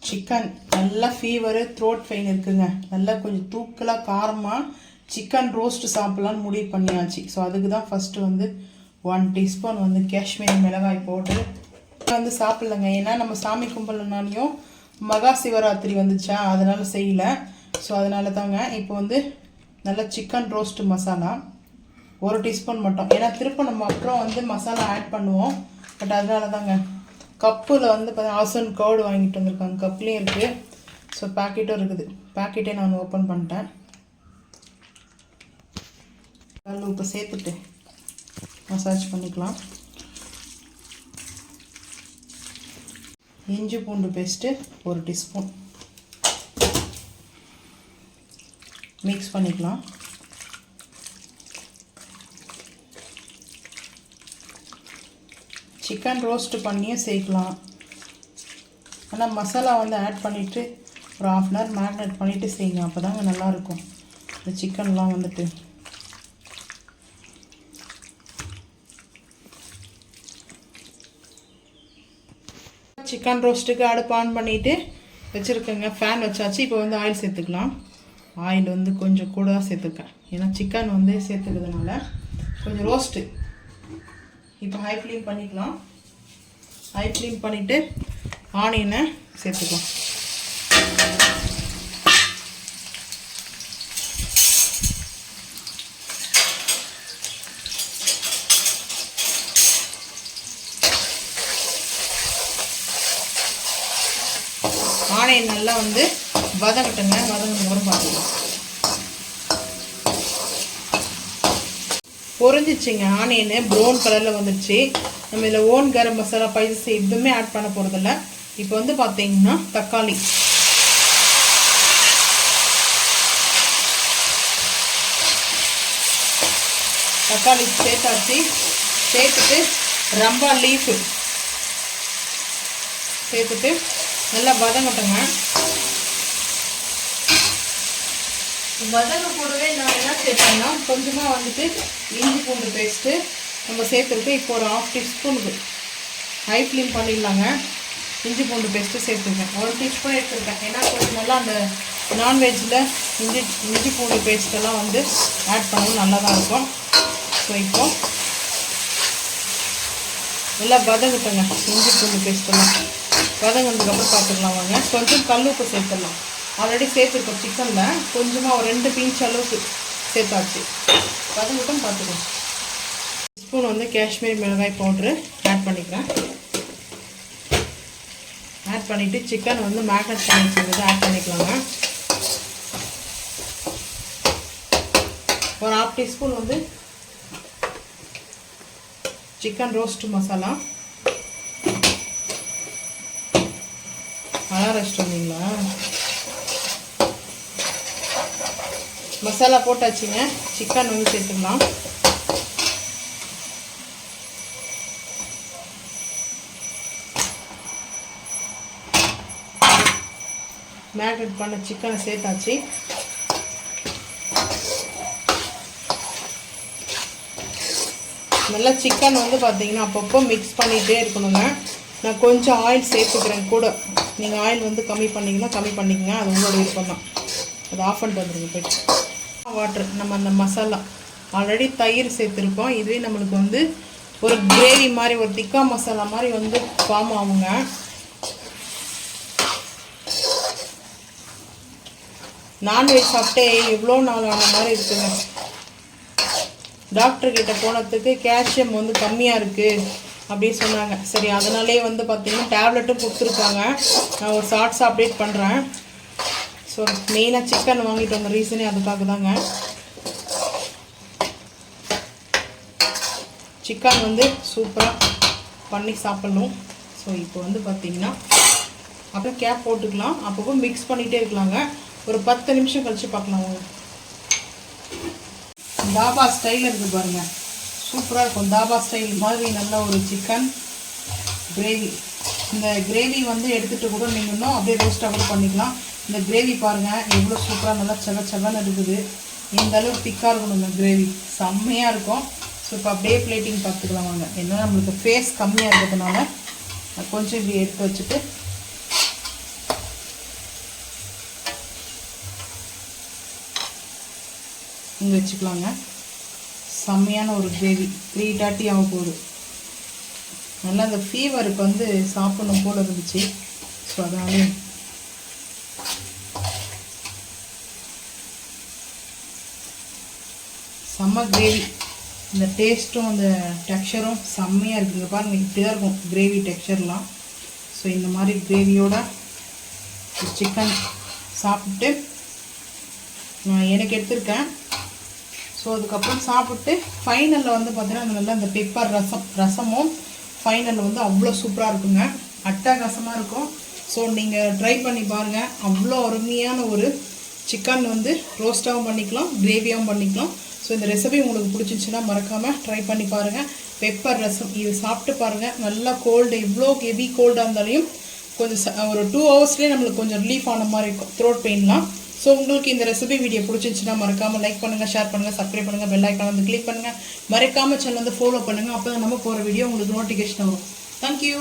Chicken நல்லா fever throat pain இருக்குங்க. நல்லா கொஞ்சம் தூக்கலாக காரமாக சிக்கன் ரோஸ்ட் சாப்பிட்லான்னு முடிவு பண்ணியாச்சு. ஸோ அதுக்கு தான் ஃபஸ்ட்டு வந்து 1 டீஸ்பூன் வந்து காஷ்மீரி மிளகாய் பவுடர் வந்து சாப்பிட்லங்க. ஏன்னா நம்ம சாமி கும்பலனாலையும் மகா சிவராத்திரி வந்துச்சா, அதனால் செய்யலை. ஸோ அதனால தாங்க. இப்போ வந்து நல்லா சிக்கன் ரோஸ்ட் மசாலா 1 டீஸ்பூன் மட்டும். ஏன்னா திரும்ப நம்ம அப்புறம் வந்து மசாலா ஆட் பண்ணுவோம். பட் அதனால தாங்க. கப்பில் வந்து பார்த்தீங்கன்னா ஆசன் கர்டு வாங்கிட்டு வந்திருக்காங்க. கப்லேயும் இருக்குது. ஸோ பேக்கெட்டும் இருக்குது. பேக்கெட்டே நான் ஓப்பன் பண்ணிட்டேன். கல் உப்பு சேர்த்துட்டு மசாஜ் பண்ணிக்கலாம். இஞ்சி பூண்டு பேஸ்ட்டு 1 டீஸ்பூன் மிக்ஸ் பண்ணிக்கலாம். சிக்கன் ரோஸ்ட் பண்ணியும் சேர்க்கலாம். ஆனால் மசாலா வந்து ஆட் பண்ணிவிட்டு ஒரு 1/2 அன் ஹவர் மேரினேட் பண்ணிவிட்டு செய்யுங்க. அப்போ தாங்க நல்லாயிருக்கும் இந்த சிக்கன்லாம் வந்துட்டு. சிக்கன் ரோஸ்ட்டுக்கு அடுப்பு ஆன் பண்ணிவிட்டு வச்சுருக்கேங்க. ஃபேன் வச்சாச்சு. இப்போ வந்து ஆயில் சேர்த்துக்கலாம். ஆயில் வந்து கொஞ்சம் கூட தான் சேர்த்துக்கேன். ஏன்னா சிக்கன் வந்து சேர்த்துக்கிறதுனால கொஞ்சம் ரோஸ்ட்டு. இப்போ ஹை ஃப்ளேம் பண்ணிக்கலாம். ஹை ஃப்ளேம் பண்ணிவிட்டு ஆனியனை சேர்த்துக்கலாம். ஆனியன் நல்லா வந்து வதங்கட்டுங்க. வதங்கினோட பார்த்துக்கலாம். பொரிஞ்சிச்சிங்க. ஆனியனு ப்ரௌன் கலரில் வந்துடுச்சு. நம்ம இதில் ஓன் கரம் மசாலா ஸ்பைசஸ் எதுவுமே ஆட் பண்ண போகிறதில்ல. இப்போ வந்து பார்த்தீங்கன்னா தக்காளி சேர்த்தாச்சு. சேர்த்துட்டு ரம்பா லீஃபு சேர்த்துட்டு நல்லா வதங்கட்டுங்க. வதங்க கூடவே நான் என்ன சேர்த்தேன்னா கொஞ்சமாக வந்துட்டு இஞ்சி பூண்டு பேஸ்ட்டு நம்ம சேர்த்துருக்கு. இப்போ ஒரு 1/2 டீஸ்பூனுக்கு ஹை ஃப்ளேம் பண்ணிடலாங்க. இஞ்சி பூண்டு பேஸ்ட்டு சேர்த்துருக்கேன். 1 டீஸ்பூன் எடுத்துருக்கேன். ஏன்னா கொஞ்சம் நல்லா அந்த நான்வெஜ்ஜில் இஞ்சி பூண்டு பேஸ்ட்டெல்லாம் வந்து ஆட் பண்ணவும் நல்லா தான் இருக்கும். ஸோ இப்போது நல்லா வதங்கட்டுங்க. இஞ்சி பூண்டு பேஸ்ட்டெல்லாம் வதங்கினதுக்கப்புறம் பார்த்துக்கலாம் வாங்க. கொஞ்சம் கல்லுப்பு சேர்த்துடலாம். ஆல்ரெடி சேர்த்துருக்கோம் சிக்கனில். கொஞ்சமாக ஒரு 2 பிஞ்ச் அளவுக்கு சேர்த்தாச்சு. வதங்கட்டும் பார்த்துக்கலாம். ஸ்பூன் வந்து காஷ்மீரி மிளகாய் பவுட்ரு ஆட் பண்ணிக்கிறேன். ஆட் பண்ணிவிட்டு சிக்கன் வந்து மேரினேட் பண்ணி வச்சுருந்தது ஆட் பண்ணிக்கலாங்க. ஒரு 1/2 டீஸ்பூன் வந்து சிக்கன் ரோஸ்ட் மசாலா. நல்லா ரெஸ்ட் வந்தீங்களா? மசாலா போட்டாச்சுங்க. சிக்கன் வந்து சேர்த்துக்கலாம். மேரினேட் பண்ண சிக்கனை சேர்த்தாச்சு. நல்லா சிக்கன் வந்து பார்த்தீங்கன்னா அப்பப்போ மிக்ஸ் பண்ணிகிட்டே இருக்கணுங்க. நான் கொஞ்சம் ஆயில் சேர்த்துக்கிறேன் கூட. நீங்கள் ஆயில் வந்து கம்மி பண்ணிங்கன்னா கம்மி பண்ணிக்கங்க. அது உங்களோட விருப்பம் தான். அது ஆஃப் பண்ணிட்டு வந்துடுங்க போய்ட்டு. வாட்டர் நம்ம அந்த மசாலா ஆல்ரெடி தயிர் சேர்த்துருக்கோம். இதுவே நம்மளுக்கு வந்து ஒரு கிரேவி மாதிரி ஒரு திக்கா மசாலா மாதிரி வந்து ஃபார்ம் ஆகுங்க. நான்வெஜ் சாப்பிட்டே எவ்வளோ நாள் ஆன மாதிரி இருக்குங்க. டாக்டர்கிட்ட போனதுக்கு கால்சியம் வந்து கம்மியாக இருக்குது அப்படின்னு சொன்னாங்க. சரி அதனாலே வந்து பார்த்திங்கன்னா டேப்லெட்டும் கொடுத்துருக்காங்க. நான் ஒரு ஷார்ட்ஸ் அப்டேட் பண்ணுறேன். ஸோ மெயினாக சிக்கன் வாங்கிட்டு வந்த ரீசனே அதுக்காக தாங்க. சிக்கன் வந்து சூப்பராக பண்ணி சாப்பிட்ணும். ஸோ இப்போ வந்து பார்த்திங்கன்னா அப்புறம் கேப் போட்டுக்கலாம். அப்பப்போ மிக்ஸ் பண்ணிகிட்டே இருக்கலாங்க. ஒரு 10 நிமிஷம் கழித்து பார்க்கலாம் வாங்க. தாபா ஸ்டைல் இருக்குது பாருங்கள். சூப்பராக இருக்கும். தாபா ஸ்டைல் மாதிரி நல்ல ஒரு சிக்கன் கிரேவி. இந்த கிரேவி வந்து எடுத்துகிட்டு கூட நீங்கள் இன்னும் அப்படியே ரோஸ்ட்டாக கூட பண்ணிக்கலாம். இந்த கிரேவி பாருங்கள் எவ்வளோ சூப்பராக நல்லா செவன்னு இருக்குது. இந்த அளவுக்கு திக்காக இருக்கணும் கிரேவி. செம்மையாக இருக்கும். ஸோ இப்போ அப்படியே பிளேட்டிங் பார்த்துக்கலாம் வாங்க. ஏன்னா நம்மளுக்கு ஃபேஸ் கம்மியாக இருக்கிறதுனால கொஞ்சம் இப்படி எடுத்து வச்சுட்டு இங்கே வச்சுக்கலாங்க. செம்மையான ஒரு கிரேவி 3:30 ஆக போகுது. நல்லா அந்த ஃபீவருக்கு வந்து சாப்பிடணும் போல் இருந்துச்சு. ஸோ அதனால செம்ம கிரேவி. இந்த டேஸ்ட்டும் அந்த டெக்ஸ்சரும் செம்மையாக இருக்குங்க. பாருங்கள், இப்படி தான் இருக்கும் கிரேவி டெக்ஸ்சர்லாம். ஸோ இந்த மாதிரி கிரேவியோட சிக்கன் சாப்பிட்டு நான் எனக்கு எடுத்திருக்கேன். ஸோ அதுக்கப்புறம் சாப்பிட்டு ஃபைனலில் வந்து பார்த்தீங்கன்னா நல்லா இந்த பெப்பர் ரசமும் ஃபைனலில் வந்து அவ்வளோ சூப்பராக இருக்குங்க. அட்டகாசமாக இருக்கும். ஸோ நீங்கள் ட்ரை பண்ணி பாருங்கள். அவ்வளோ அருமையான ஒரு சிக்கன் வந்து ரோஸ்ட்டாகவும் பண்ணிக்கலாம், கிரேவியாகவும் பண்ணிக்கலாம். ஸோ இந்த ரெசிபி உங்களுக்கு பிடிச்சிருந்துச்சுன்னா மறக்காமல் ட்ரை பண்ணி பாருங்கள். பெப்பர் ரசம் இது சாப்பிட்டு பாருங்கள். நல்லா கோல்டு, இவ்வளோ ஹெவி கோல்டாக இருந்தாலையும் கொஞ்சம் ஒரு 2 ஹவர்ஸ்லேயே நம்மளுக்கு கொஞ்சம் ரிலீஃப் ஆன மாதிரி இருக்கும் த்ரோட் பெயின்லாம். ஸோ உங்களுக்கு இந்த ரெசிபி வீடியோ பிடிச்சிருந்துச்சுன்னா மறக்காமல் லைக் பண்ணுங்கள், ஷேர் பண்ணுங்கள், சப்ஸ்கிரைப் பண்ணுங்கள், பெல் ஐக்கான் வந்து கிளிக் பண்ணுங்கள். மறக்காமல் சேனல் வந்து ஃபாலோ பண்ணுங்கள். அப்போ தான் நம்ம போகிற வீடியோ உங்களுக்கு நோட்டிஃபிகேஷன் வரும். தேங்க்யூ.